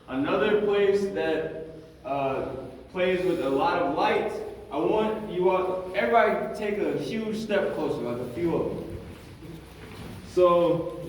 Another place that plays with a lot of light, I want you all, everybody take a huge step closer, like a few of them. So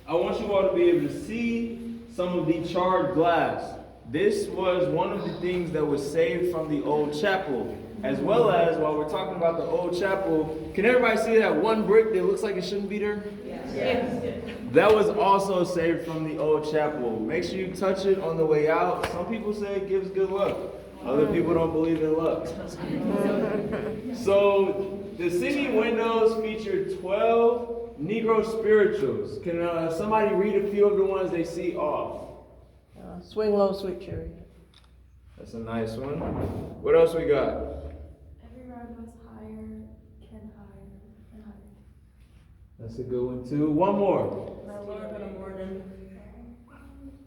I want you all to be able to see some of the charred glass. This was one of the things that was saved from the old chapel. As well as, while we're talking about the old chapel, can everybody see that one brick that looks like it shouldn't be there? Yes. That was also saved from the old chapel. Make sure you touch it on the way out. Some people say it gives good luck. Other people don't believe in luck. So the singing windows feature 12 Negro spirituals. Can somebody read a few of the ones they see off? Swing low, sweet chariot. That's a nice one. What else we got? Every road goes higher, and higher, and higher. That's a good one too. One more. My Lord in the morning.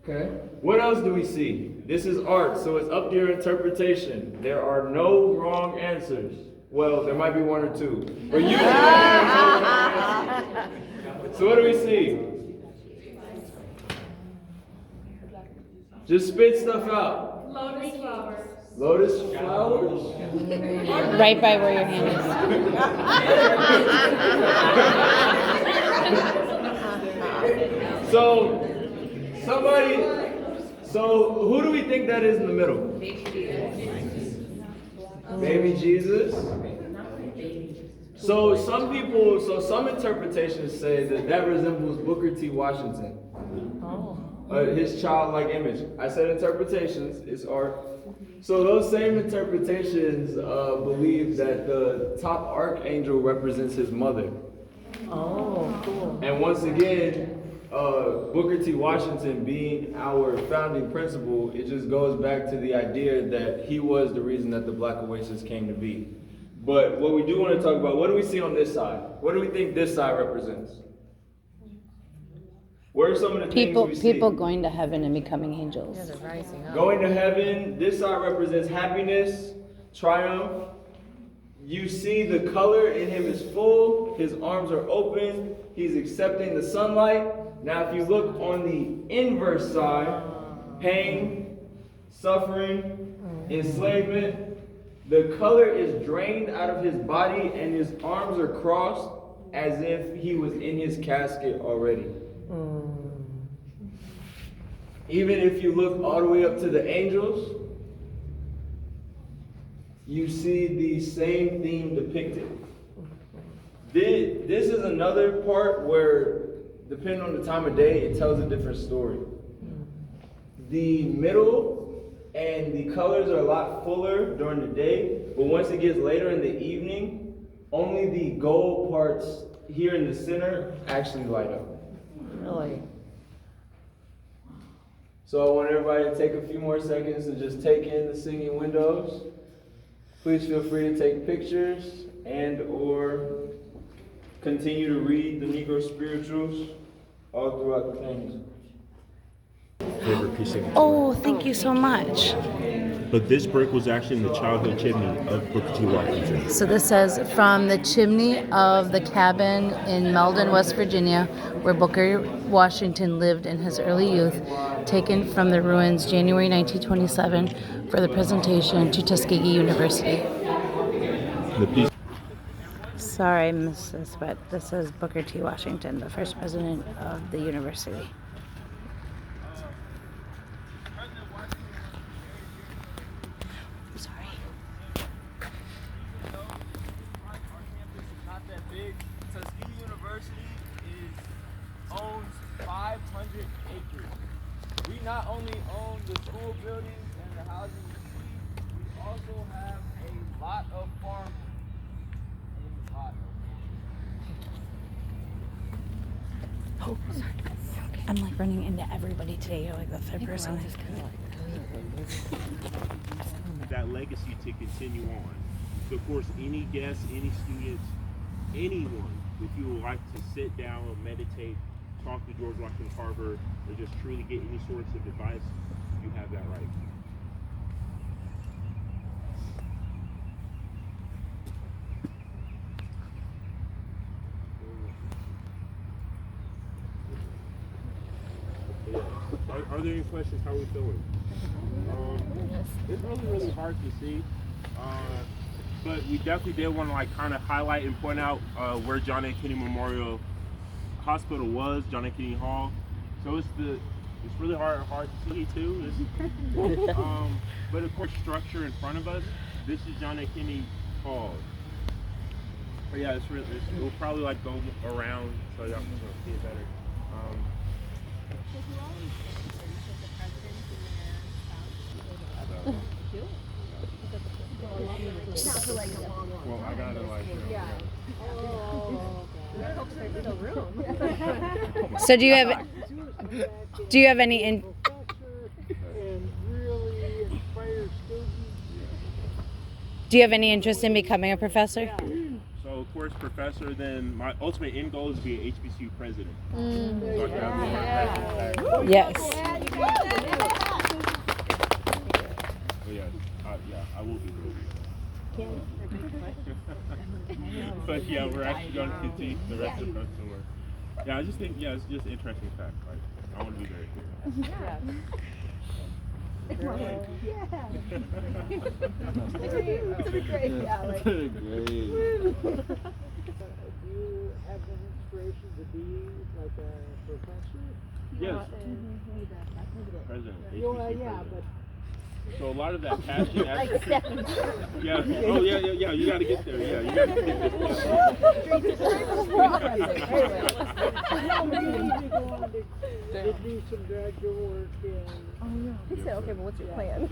Okay. What else do we see? This is art, so it's up to your interpretation. There are no wrong answers. Well, there might be one or two. But usually So what do we see? Just spit stuff out. Lotus flowers. Lotus flowers? Right by where your hand is. So who do we think that is in the middle? Baby Jesus. So some interpretations say that resembles Booker T. Washington. His childlike image. I said interpretations, it's art. So those same interpretations believe that the top archangel represents his mother. Oh, cool. And once again, Booker T. Washington being our founding principal, it just goes back to the idea that he was the reason that the Black Oasis came to be. But what we do want to talk about, what do we see on this side? What do we think this side represents? What are some of the things we see? People going to heaven and becoming angels. Yeah, they're rising up. Going to heaven, this side represents happiness, triumph. You see the color in him is full, his arms are open, he's accepting the sunlight. Now if you look on the inverse side, pain, suffering, enslavement, the color is drained out of his body and his arms are crossed as if he was in his casket already. Even if you look all the way up to the angels, you see the same theme depicted. This is another part where, depending on the time of day, it tells a different story. The middle and the colors are a lot fuller during the day, but once it gets later in the evening, only the gold parts here in the center actually light up. Really? So I want everybody to take a few more seconds to just take in the singing windows. Please feel free to take pictures and or continue to read the Negro spirituals all throughout the things. Favorite piece of Oh, thank you so much. But this brick was actually in the childhood chimney of Booker T. Washington. So this says, from the chimney of the cabin in Meldon, West Virginia, where Booker Washington lived in his early youth, taken from the ruins January 1927 for the presentation to Tuskegee University. The piece. Sorry, I missed this, but this is Booker T. Washington, the first president of the university. Tuskegee University owns 500 acres. We not only own the school buildings and the housing you see, we also have a lot of farmland. Oh, sorry. I'm like running into everybody today. You're like the third person. That legacy to continue on. So of course, any guests, any students, anyone, if you would like to sit down and meditate, talk to George Washington Carver, or just truly get any sorts of advice, you have that right. Are are there any questions? How are we feeling? It's really hard to see. But we definitely did want to like kind of highlight and point out where John A. Kennedy Memorial Hospital was, John A. Kennedy Hall. So it's really hard to see too. But of course, structure in front of us. This is John A. Kennedy Hall. But yeah, we'll probably like go around so y'all can see it better. Well, I gotta like. So do you have any in? Do you have any interest in becoming a professor? So of course, professor. Then my ultimate end goal is to be an HBCU president. Mm. So I can have more impact. Yes. But yeah, I will be doing But yeah, we're actually going to continue the rest of the professional work. Yeah, I just think it's just an interesting fact. Like, I want to be very clear. It's great. Yeah, like. Do you have an inspiration to be like a professor? Yes. President. Yeah, but. So a lot of that passion actually. Yeah. Oh yeah. You got to get there. Yeah, you got to get there. To do some graduate work He said, okay, but what's your plan?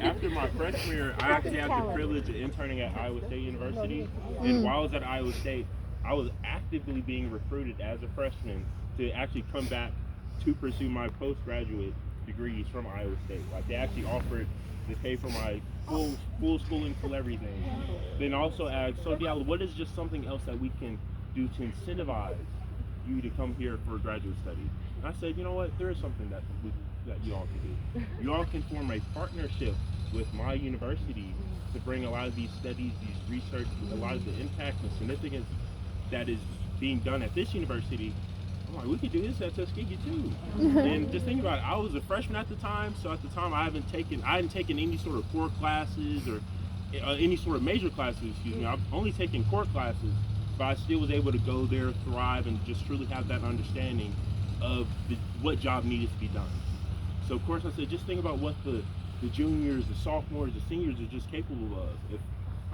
After my freshman year, I actually had the privilege of interning at Iowa State University. And while I was at Iowa State, I was actively being recruited as a freshman to actually come back to pursue my postgraduate degrees from Iowa State. Like they actually offered to pay for my full schooling, full everything. Then also asked, so Diallo, what is just something else that we can do to incentivize you to come here for graduate study? And I said, you know what, there is something that you all can do. You all can form a partnership with my university to bring a lot of these studies, these research, a lot of the impact and significance that is being done at this university. I'm like, we could do this at Tuskegee too. And just think about it, I was a freshman at the time, so at the time I hadn't taken any sort of core classes or any sort of major classes, excuse me. I've only taken core classes, but I still was able to go there, thrive, and just truly have that understanding of what job needed to be done. So of course I said, just think about what the juniors, the sophomores, the seniors are just capable of. If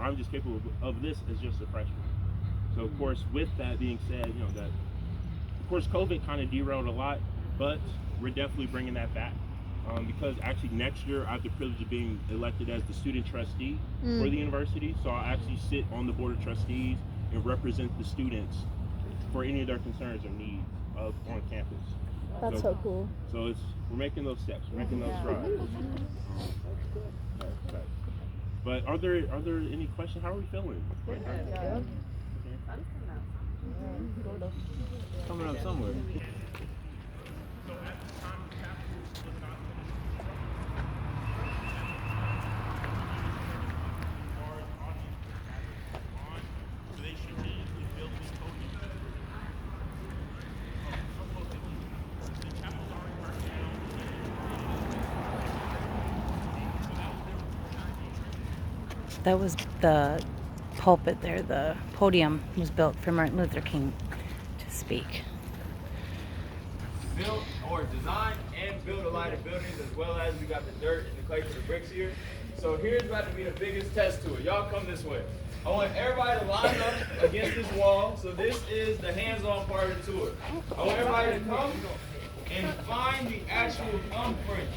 I'm just capable of this as just a freshman. So of course, with that being said, you know, that of course COVID kind of derailed a lot, but we're definitely bringing that back. Because actually next year I have the privilege of being elected as the student trustee for the university. So I actually sit on the board of trustees and represent the students for any of their concerns or needs on campus. That's so cool. So we're making those steps, we're making those strides. But are there any questions? How are we feeling? Coming up somewhere. That was the pulpit there. The podium was built for Martin Luther King to speak. Built or designed and built a lot of buildings, as well as we got the dirt and the clay for the bricks here. So here's about to be the biggest test to it. Y'all come this way. I want everybody to line up against this wall. So this is the hands-on part of the tour. I want everybody to come and find the actual thumbprint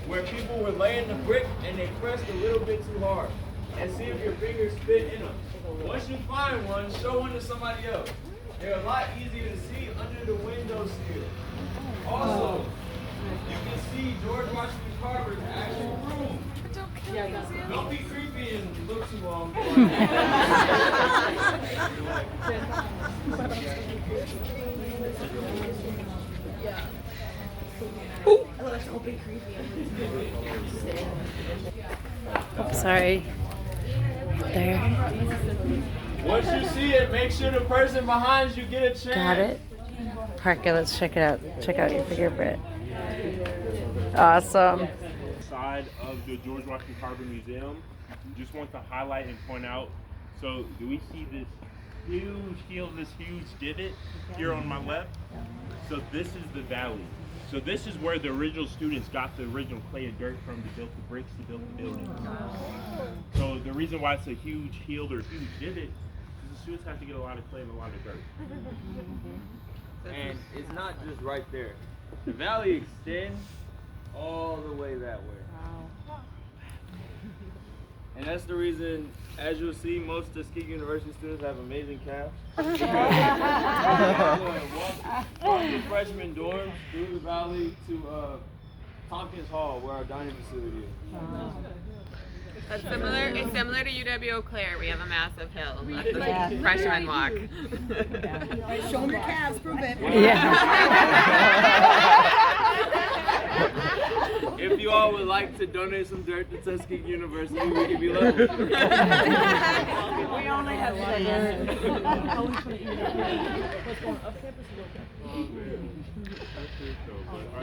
where people were laying the brick and they pressed a little bit too hard. And see if your fingers fit in them. Once you find one, show one to somebody else. They're a lot easier to see under the window sill. Also, you can see George Washington Carver's actual room. Don't be creepy and look too long. Sorry. There. Once you see it, make sure the person behind you get a chance. Got it. Parker, let's check it out. Check out your fingerprint. Awesome. Side of the George Washington Carver Museum, just want to highlight and point out. So, do we see this huge hill, this huge divot here on my left? So this is the valley. So this is where the original students got the original clay and dirt from to build the bricks to build the building. So the reason why it's a huge hill or huge divot is the students have to get a lot of clay and a lot of dirt. And it's not just right there. The valley extends all the way that way. And that's the reason, as you'll see, most Tuskegee University students have amazing calves. From the freshman dorms through the valley to Tompkins Hall, where our dining facility is. That's similar. It's similar to UW Eau Claire. We have a massive hill. That's the freshman walk. Show them your calves, prove it. If you all would like to donate some dirt to Tuskegee University, we can be level. We only have